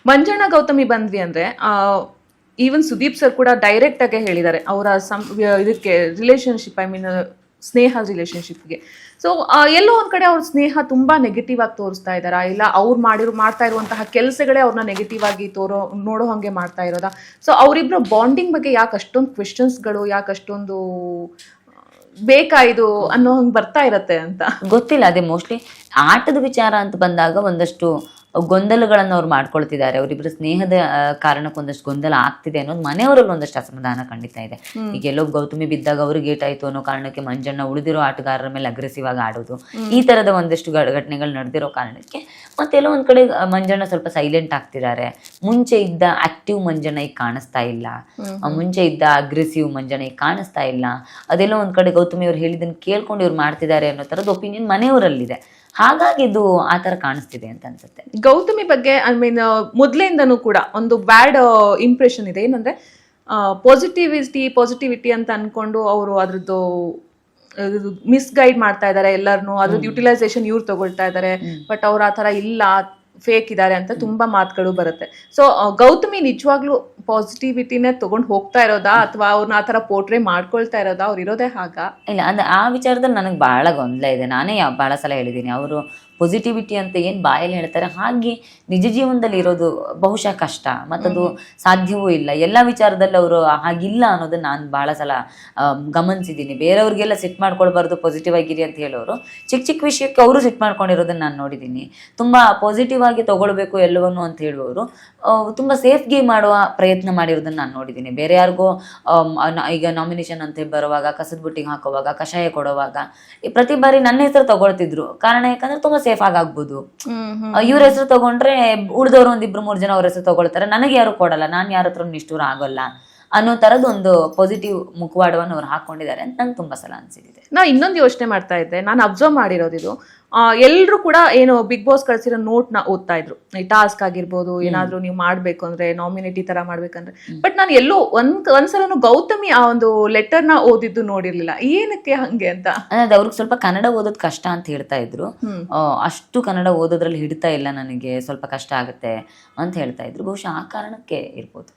ಮಂಜಣ್ಣ ಗೌತಮಿ ಬಂದ್ವಿ ಅಂದ್ರೆ even Sudeep sir ಕೂಡ ಡೈರೆಕ್ಟ್ ಆಗಿ ಹೇಳಿದ್ದಾರೆ ಅವರ ಇದಕ್ಕೆ ರಿಲೇಶನ್ಶಿಪ್, ಐ ಮೀನ್ ಸ್ನೇಹ ರಿಲೇಶನ್ಶಿಪ್ಗೆ. ಸೊ ಎಲ್ಲೋ ಒಂದ್ ಕಡೆ ಅವ್ರ ಸ್ನೇಹ ತುಂಬಾ ನೆಗೆಟಿವ್ ಆಗಿ ತೋರಿಸ್ತಾ ಇದಾರಾ, ಇಲ್ಲ ಅವ್ರು ಮಾಡ್ತಾ ಇರುವಂತಹ ಕೆಲಸಗಳೇ ಅವ್ರನ್ನ ನೆಗೆಟಿವ್ ಆಗಿ ನೋಡೋ ಹಂಗೆ ಮಾಡ್ತಾ ಇರೋದಾ? ಸೊ ಅವರಿಬ್ರು ಬಾಂಡಿಂಗ್ ಬಗ್ಗೆ ಯಾಕೆ ಅಷ್ಟೊಂದು ಕ್ವೆಶನ್ಸ್ಗಳು, ಯಾಕೆ ಅಷ್ಟೊಂದು ಬೇಕಾ ಇದು ಅನ್ನೋ ಹಂಗೆ ಬರ್ತಾ ಇರತ್ತೆ ಅಂತ ಗೊತ್ತಿಲ್ಲ. ಅದೇ ಮೋಸ್ಟ್ಲಿ ಆಟದ ವಿಚಾರ ಅಂತ ಬಂದಾಗ ಒಂದಷ್ಟು ಗೊಂದಲಗಳನ್ನು ಅವ್ರು ಮಾಡ್ಕೊಳ್ತಿದ್ದಾರೆ. ಅವರಿಬ್ಬರು ಸ್ನೇಹದ ಕಾರಣಕ್ಕೆ ಒಂದಷ್ಟು ಗೊಂದಲ ಆಗ್ತಿದೆ ಅನ್ನೋದು ಮನೆಯವರಲ್ಲಿ ಒಂದಷ್ಟು ಅಸಮಾಧಾನ ಖಂಡಿತ ಇದೆ. ಈಗ ಎಲ್ಲೋ ಗೌತಮಿ ಬಿದ್ದಾಗ ಅವ್ರಿಗೆ ಏಟಾಯ್ತು ಅನ್ನೋ ಕಾರಣಕ್ಕೆ ಮಂಜಣ್ಣ ಉಳಿದಿರೋ ಆಟಗಾರರ ಮೇಲೆ ಅಗ್ರೆಸಿವ್ ಆಗಿ ಆಡೋದು, ಈ ತರದ ಒಂದಷ್ಟು ಘಟನೆಗಳು ನಡೆದಿರೋ ಕಾರಣಕ್ಕೆ ಮತ್ತೆಲ್ಲೋ ಒಂದ್ ಕಡೆ ಮಂಜಣ್ಣ ಸ್ವಲ್ಪ ಸೈಲೆಂಟ್ ಆಗ್ತಿದ್ದಾರೆ. ಮುಂಚೆ ಇದ್ದ ಆಕ್ಟಿವ್ ಮಂಜಣ್ಣ ಈಗ ಕಾಣಿಸ್ತಾ ಇಲ್ಲ, ಮುಂಚೆ ಇದ್ದ ಅಗ್ರೆಸಿವ್ ಮಂಜಣ್ಣ ಈಗ ಕಾಣಿಸ್ತಾ ಇಲ್ಲ. ಅದೆಲ್ಲೋ ಒಂದ್ ಕಡೆ ಗೌತಮಿ ಅವ್ರು ಹೇಳಿದ್ದನ್ನು ಕೇಳ್ಕೊಂಡು ಇವ್ರು ಮಾಡ್ತಿದ್ದಾರೆ ಅನ್ನೋ ತರದ ಒಪಿನಿಯನ್ ಮನೆಯವರಲ್ಲಿದೆ. ಹಾಗಾಗಿ ಇದು ಆ ತರ ಕಾಣಿಸ್ತಿದೆ ಅಂತ ಅನ್ಸುತ್ತೆ. ಗೌತಮಿ ಬಗ್ಗೆ ಐ ಮೀನ್ ಮೊದ್ಲಿಂದನೂ ಕೂಡ ಒಂದು ಬ್ಯಾಡ್ ಇಂಪ್ರೆಷನ್ ಇದೆ. ಏನಂದ್ರೆ ಪಾಸಿಟಿವಿಟಿ ಅಂತ ಅನ್ಕೊಂಡು ಅವರು ಅದ್ರದ್ದು ಮಿಸ್ಗೈಡ್ ಮಾಡ್ತಾ ಇದಾರೆ ಎಲ್ಲರನ್ನು, ಅದ್ರದ್ದು ಯುಟಿಲೈಸೇಷನ್ ಇವ್ರು ತಗೊಳ್ತಾ ಇದಾರೆ. ಬಟ್ ಅವ್ರು ಆ ತರ ಇಲ್ಲ, ಫೇಕ್ ಇದ್ದಾರೆ ಅಂತ ತುಂಬಾ ಮಾತುಗಳು ಬರುತ್ತೆ. ಸೊ ಗೌತಮಿ ನಿಜವಾಗ್ಲೂ ಪಾಸಿಟಿವಿಟಿನೇ ತಗೊಂಡು ಹೋಗ್ತಾ ಇರೋದಾ, ಅಥವಾ ಅವ್ರನ್ನ ಆ ತರ ಪೋರ್ಟ್ರೇ ಮಾಡ್ಕೊಳ್ತಾ ಇರೋದಾ, ಅವ್ರು ಇರೋದೇ ಹಾಗ? ಇಲ್ಲ, ಅಂದ್ರೆ ಆ ವಿಚಾರದಲ್ಲಿ ನನಗೆ ಬಹಳ ಗೊಂದಲ ಇದೆ. ನಾನೇ ಬಹಳ ಸಲ ಹೇಳಿದ್ದೀನಿ, ಅವರು ಪಾಸಿಟಿವಿಟಿ ಅಂತ ಏನು ಬಾಯಲ್ಲಿ ಹೇಳ್ತಾರೆ ಹಾಗೆ ನಿಜ ಜೀವನದಲ್ಲಿ ಇರೋದು ಬಹುಶಃ ಕಷ್ಟ, ಮತ್ತದು ಸಾಧ್ಯವೂ ಇಲ್ಲ. ಎಲ್ಲ ವಿಚಾರದಲ್ಲಿ ಅವರು ಹಾಗಿಲ್ಲ ಅನ್ನೋದನ್ನ ನಾನು ಬಹಳ ಸಲ ಗಮನಿಸಿದ್ದೀನಿ. ಬೇರೆಯವ್ರಿಗೆಲ್ಲ ಸಿಟ್ ಮಾಡ್ಕೊಳ್ಬಾರ್ದು, ಪಾಸಿಟಿವ್ ಆಗಿರಿ ಅಂತ ಹೇಳೋರು ಚಿಕ್ಕ ಚಿಕ್ಕ ವಿಷಯಕ್ಕೆ ಅವರು ಸಿಟ್ ಮಾಡ್ಕೊಂಡಿರೋದನ್ನ ನಾನು ನೋಡಿದ್ದೀನಿ. ತುಂಬಾ ಪಾಸಿಟಿವ್ ಆಗಿ ತಗೊಳ್ಬೇಕು ಎಲ್ಲವನ್ನು ಅಂತ ಹೇಳುವವರು ತುಂಬಾ ಸೇಫ್ ಗೇಮ್ ಮಾಡುವ ಪ್ರಯತ್ನ ಮಾಡಿರೋದನ್ನ ನಾನು ನೋಡಿದ್ದೀನಿ. ಬೇರೆ ಯಾರಿಗೋ ಈಗ ನಾಮಿನೇಷನ್ ಅಂತ ಬರುವಾಗ, ಕಸದ ಬುಟ್ಟಿಗೆ ಹಾಕುವಾಗ, ಕಷಾಯ ಕೊಡುವಾಗ ಪ್ರತಿ ಬಾರಿ ನನ್ನ ಹೆಸರು ತಗೊಳ್ತಿದ್ರು. ಕಾರಣ ಯಾಕಂದ್ರೆ ತುಂಬಾ ಸೇಫ್ ಆಗ್ಬೋದು. ಇವ್ರ ಹೆಸರು ತಗೊಂಡ್ರೆ ಉಳಿದವರು ಒಂದಿಬ್ರು 3 ಜನ ಅವ್ರ ಹೆಸರು ತಗೊಳ್ತಾರೆ, ನನಗೆ ಯಾರು ಕೊಡಲ್ಲ, ನಾನು ಯಾರ ಹತ್ರ ನಿಷ್ಠೂರ ಆಗೋಲ್ಲ ಅನ್ನೋ ತರದ್ ಒಂದು ಪಾಸಿಟಿವ್ ಮುಖವಾಡವನ್ನು ಅವ್ರು ಹಾಕೊಂಡಿದ್ದಾರೆ ಅಂತ ನಂಗೆ ತುಂಬಾ ಸಲ ಅನ್ಸಿದೆ. ನಾ ಇನ್ನೊಂದು ಯೋಚನೆ ಮಾಡ್ತಾ ಇದ್ದೆ, ನಾನು ಅಬ್ಸರ್ವ್ ಮಾಡಿರೋದಿದು, ಎಲ್ರು ಕೂಡ ಏನು ಬಿಗ್ ಬಾಸ್ ಕಳ್ಸಿರೋ ನೋಟ್ ನ ಓದ್ತಾ ಇದ್ರು. ಈ ಟಾಸ್ಕ್ ಆಗಿರ್ಬೋದು, ಏನಾದ್ರು ನೀವು ಮಾಡ್ಬೇಕು ಅಂದ್ರೆ ನಾಮಿನೇಟಿ ತರ ಮಾಡ್ಬೇಕಂದ್ರೆ. ಬಟ್ ನಾನು ಎಲ್ಲೋ ಒಂದ್ಸಲನು ಗೌತಮಿ ಆ ಒಂದು ಲೆಟರ್ ನ ಓದಿದ್ದು ನೋಡಿರ್ಲಿಲ್ಲ. ಏನಕ್ಕೆ ಹಂಗೆ ಅಂತ? ಅವ್ರಿಗೆ ಸ್ವಲ್ಪ ಕನ್ನಡ ಓದೋದ್ ಕಷ್ಟ ಅಂತ ಹೇಳ್ತಾ ಇದ್ರು. ಅಷ್ಟು ಕನ್ನಡ ಓದೋದ್ರಲ್ಲಿ ಹಿಡಿತಾ ಇಲ್ಲ ನನಗೆ, ಸ್ವಲ್ಪ ಕಷ್ಟ ಆಗುತ್ತೆ ಅಂತ ಹೇಳ್ತಾ ಇದ್ರು. ಬಹುಶಃ ಆ ಕಾರಣಕ್ಕೆ ಇರ್ಬೋದು.